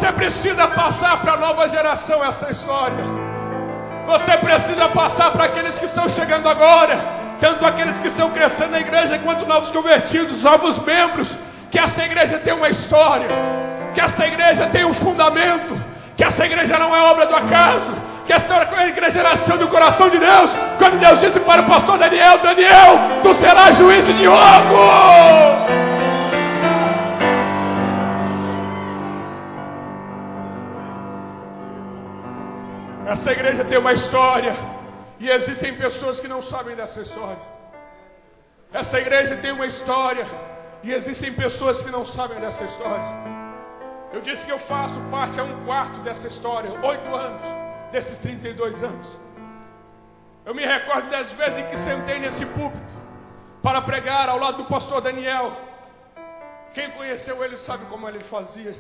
Você precisa passar para a nova geração essa história. Você precisa passar para aqueles que estão chegando agora, tanto aqueles que estão crescendo na igreja, quanto novos convertidos, novos membros, que essa igreja tem uma história, que essa igreja tem um fundamento, que essa igreja não é obra do acaso, que essa igreja nasceu do coração de Deus, quando Deus disse para o pastor Daniel: Daniel, tu serás juiz de Diogo. Essa igreja tem uma história, e existem pessoas que não sabem dessa história. Essa igreja tem uma história, e existem pessoas que não sabem dessa história. Eu disse que eu faço parte a 1/4 dessa história, 8 anos desses 32 anos. Eu me recordo das vezes em que sentei nesse púlpito para pregar ao lado do pastor Daniel. Quem conheceu ele sabe como ele fazia.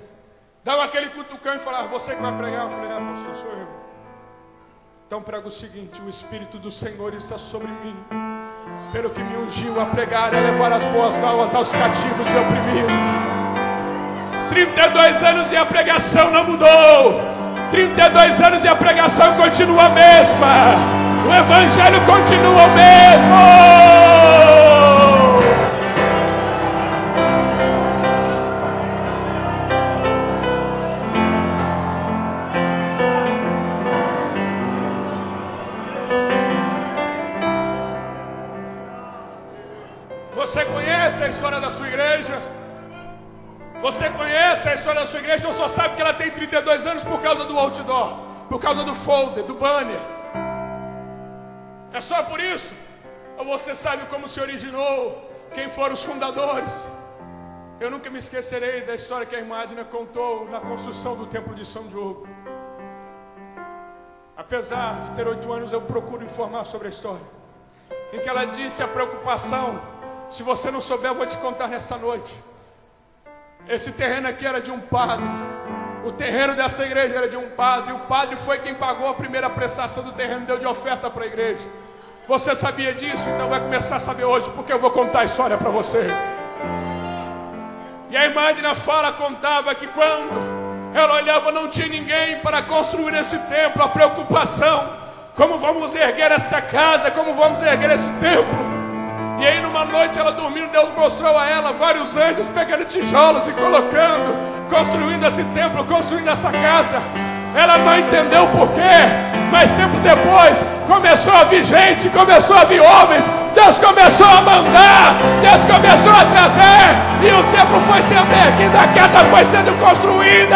Dava aquele cutucão e falava: você que vai pregar? Eu falei: pastor, sou eu. Então prega o seguinte: o Espírito do Senhor está sobre mim, pelo que me ungiu a pregar e a levar as boas novas aos cativos e oprimidos. 32 anos e a pregação não mudou. 32 anos e a pregação continua a mesma. O Evangelho continua o mesmo. Você conhece a história da sua igreja? Você conhece a história da sua igreja ou só sabe que ela tem 32 anos por causa do outdoor, por causa do folder, do banner? É só por isso? Ou você sabe como se originou? Quem foram os fundadores? Eu nunca me esquecerei da história que a irmã Adna contou na construção do templo de São Diogo. Apesar de ter 8 anos, eu procuro informar sobre a história, em que ela disse a preocupação. Se você não souber, eu vou te contar nesta noite. Esse terreno aqui era de um padre. O terreno dessa igreja era de um padre. E o padre foi quem pagou a primeira prestação do terreno, deu de oferta para a igreja. Você sabia disso? Então vai começar a saber hoje, porque eu vou contar a história para você. E a irmã Adna contava que quando ela olhava, não tinha ninguém para construir esse templo. A preocupação: como vamos erguer esta casa? Como vamos erguer esse templo? E aí numa noite ela dormindo, Deus mostrou a ela vários anjos pegando tijolos e colocando, construindo esse templo, construindo essa casa. Ela não entendeu o porquê, mas tempos depois começou a vir gente, começou a vir homens. Deus começou a mandar, Deus começou a trazer, e o templo foi sendo erguido, a casa foi sendo construída.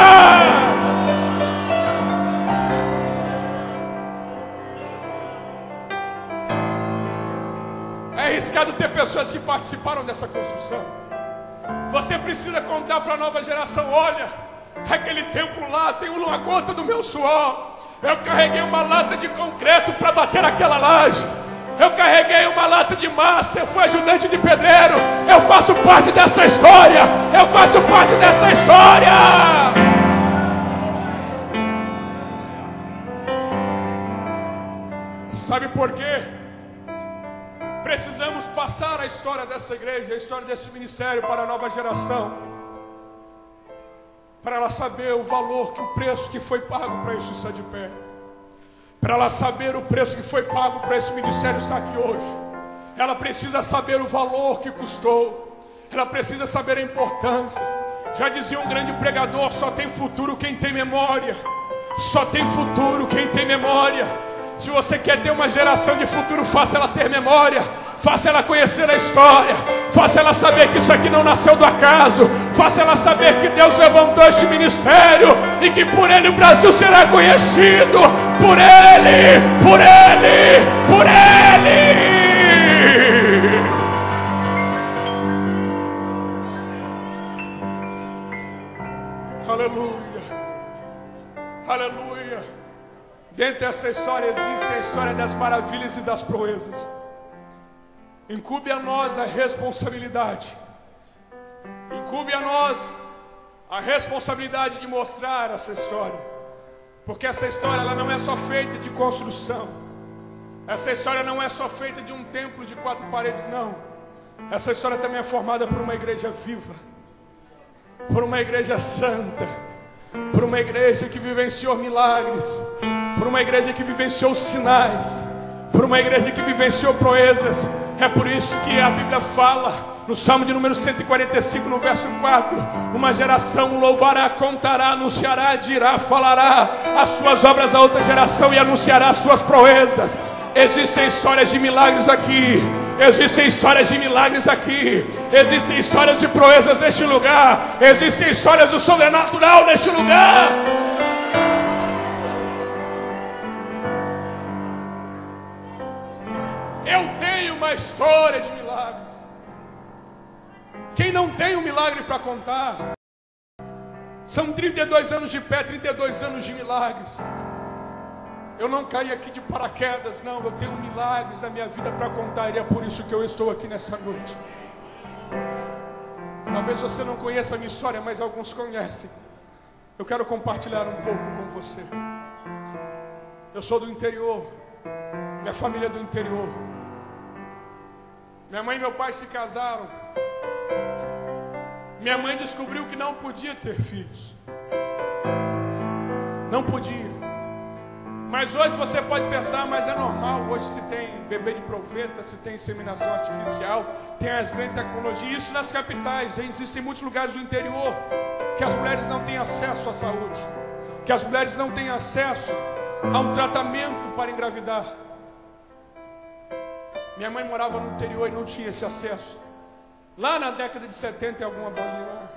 É arriscado ter pessoas que participaram dessa construção. Você precisa contar para a nova geração: olha, aquele templo lá tem uma gota do meu suor. Eu carreguei uma lata de concreto para bater aquela laje. Eu carreguei uma lata de massa. Eu fui ajudante de pedreiro. Eu faço parte dessa história. Eu faço parte dessa história. Sabe por quê? Precisamos passar a história dessa igreja, a história desse ministério para a nova geração, para ela saber o valor, que o preço que foi pago para isso estar de pé, para ela saber o preço que foi pago para esse ministério estar aqui hoje. Ela precisa saber o valor que custou, ela precisa saber a importância. Já dizia um grande pregador: só tem futuro quem tem memória. Só tem futuro quem tem memória. Se você quer ter uma geração de futuro, faça ela ter memória, faça ela conhecer a história, faça ela saber que isso aqui não nasceu do acaso, faça ela saber que Deus levantou este ministério e que por ele o Brasil será conhecido, por ele, por ele, por ele. Aleluia, aleluia. Dentro dessa história existe a história das maravilhas e das proezas. Incube a nós a responsabilidade. Incube a nós a responsabilidade de mostrar essa história. Porque essa história ela não é só feita de construção. Essa história não é só feita de um templo de 4 paredes, não. Essa história também é formada por uma igreja viva, por uma igreja santa, por uma igreja que vivenciou milagres, por uma igreja que vivenciou sinais, por uma igreja que vivenciou proezas. É por isso que a Bíblia fala no Salmo de número 145, no verso 4: uma geração louvará, contará, anunciará, dirá, falará as suas obras a outra geração e anunciará as suas proezas. Existem histórias de milagres aqui, existem histórias de milagres aqui, existem histórias de proezas neste lugar, existem histórias do sobrenatural neste lugar. Eu tenho uma história de milagres. Quem não tem um milagre para contar? São 32 anos de pé, 32 anos de milagres. Eu não caí aqui de paraquedas, não. Eu tenho milagres na minha vida para contar, e é por isso que eu estou aqui nesta noite. Talvez você não conheça a minha história, mas alguns conhecem. Eu quero compartilhar um pouco com você. Eu sou do interior, minha família é do interior. Minha mãe e meu pai se casaram. Minha mãe descobriu que não podia ter filhos. Não podia. Mas hoje você pode pensar, mas é normal. Hoje se tem bebê de profeta, se tem inseminação artificial, tem as grandes tecnologias. Isso nas capitais. Existem muitos lugares do interior que as mulheres não têm acesso à saúde, que as mulheres não têm acesso a um tratamento para engravidar. Minha mãe morava no interior e não tinha esse acesso. Lá na década de 70, em alguma bolinha,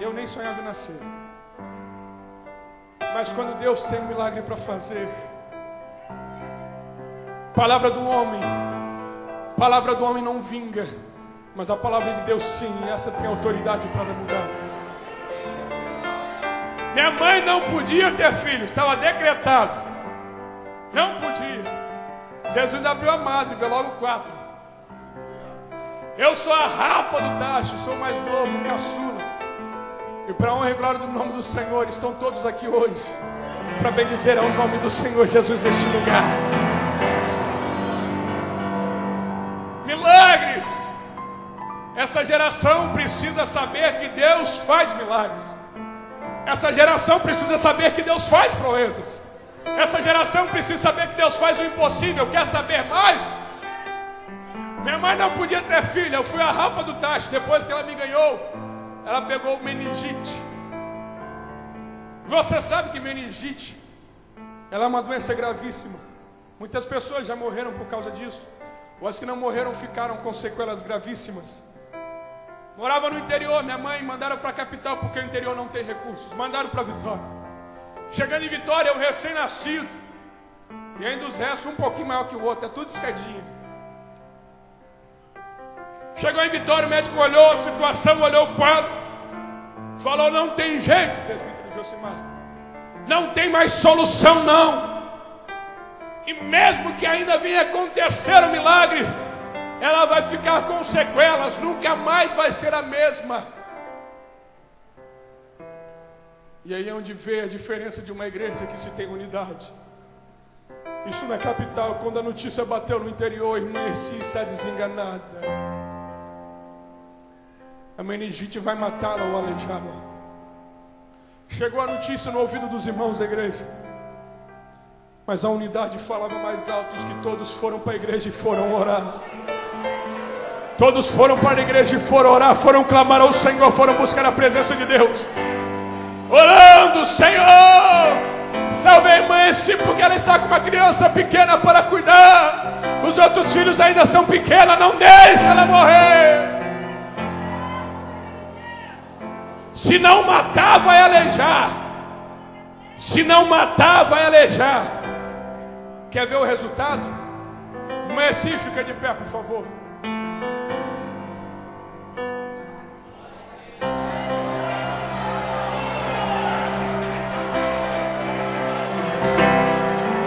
eu nem sonhava em nascer. Mas quando Deus tem um milagre para fazer, palavra do homem não vinga, mas a palavra de Deus sim, essa tem autoridade para mudar. Minha mãe não podia ter filhos, estava decretado, não podia. Jesus abriu a madre, vê logo 4. Eu sou a rapa do tacho, sou mais novo, caçula. E para a honra e glória do nome do Senhor, estão todos aqui hoje para bendizer ao nome do Senhor Jesus neste lugar. Milagres. Essa geração precisa saber que Deus faz milagres. Essa geração precisa saber que Deus faz proezas. Essa geração precisa saber que Deus faz o impossível. Quer saber mais? Minha mãe não podia ter filha. Eu fui a rapa do tacho. Depois que ela me ganhou, ela pegou meningite. Você sabe que meningite, ela é uma doença gravíssima. Muitas pessoas já morreram por causa disso. Ou as que não morreram ficaram com sequelas gravíssimas. Morava no interior. Minha mãe mandaram para a capital porque o interior não tem recursos. Mandaram para Vitória. Chegando em Vitória, eu recém-nascido. E ainda os restos um pouquinho maior que o outro. É tudo escadinha. Chegou em Vitória, o médico olhou a situação, olhou o quadro, falou: não tem jeito, presbítero Josimar, não tem mais solução não. E mesmo que ainda venha acontecer um milagre, ela vai ficar com sequelas, nunca mais vai ser a mesma. E aí é onde vê a diferença de uma igreja que se tem unidade. Isso na capital, quando a notícia bateu no interior, irmã Essi está desenganada. A meningite vai matá-la ou aleijá-la. Chegou a notícia no ouvido dos irmãos da igreja, mas a unidade falava mais alto, que todos foram para a igreja e foram orar. Todos foram para a igreja e foram orar, foram clamar ao Senhor, foram buscar a presença de Deus. Orando: Senhor, salve a irmã Essi, porque ela está com uma criança pequena para cuidar. Os outros filhos ainda são pequenos, não deixa ela morrer. Se não matar, vai aleijar. Se não matar, vai aleijar. Quer ver o resultado? Irmã Essi, fica de pé, por favor.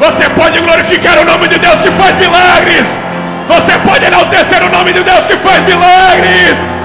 Você pode glorificar o nome de Deus que faz milagres. Você pode enaltecer o nome de Deus que faz milagres.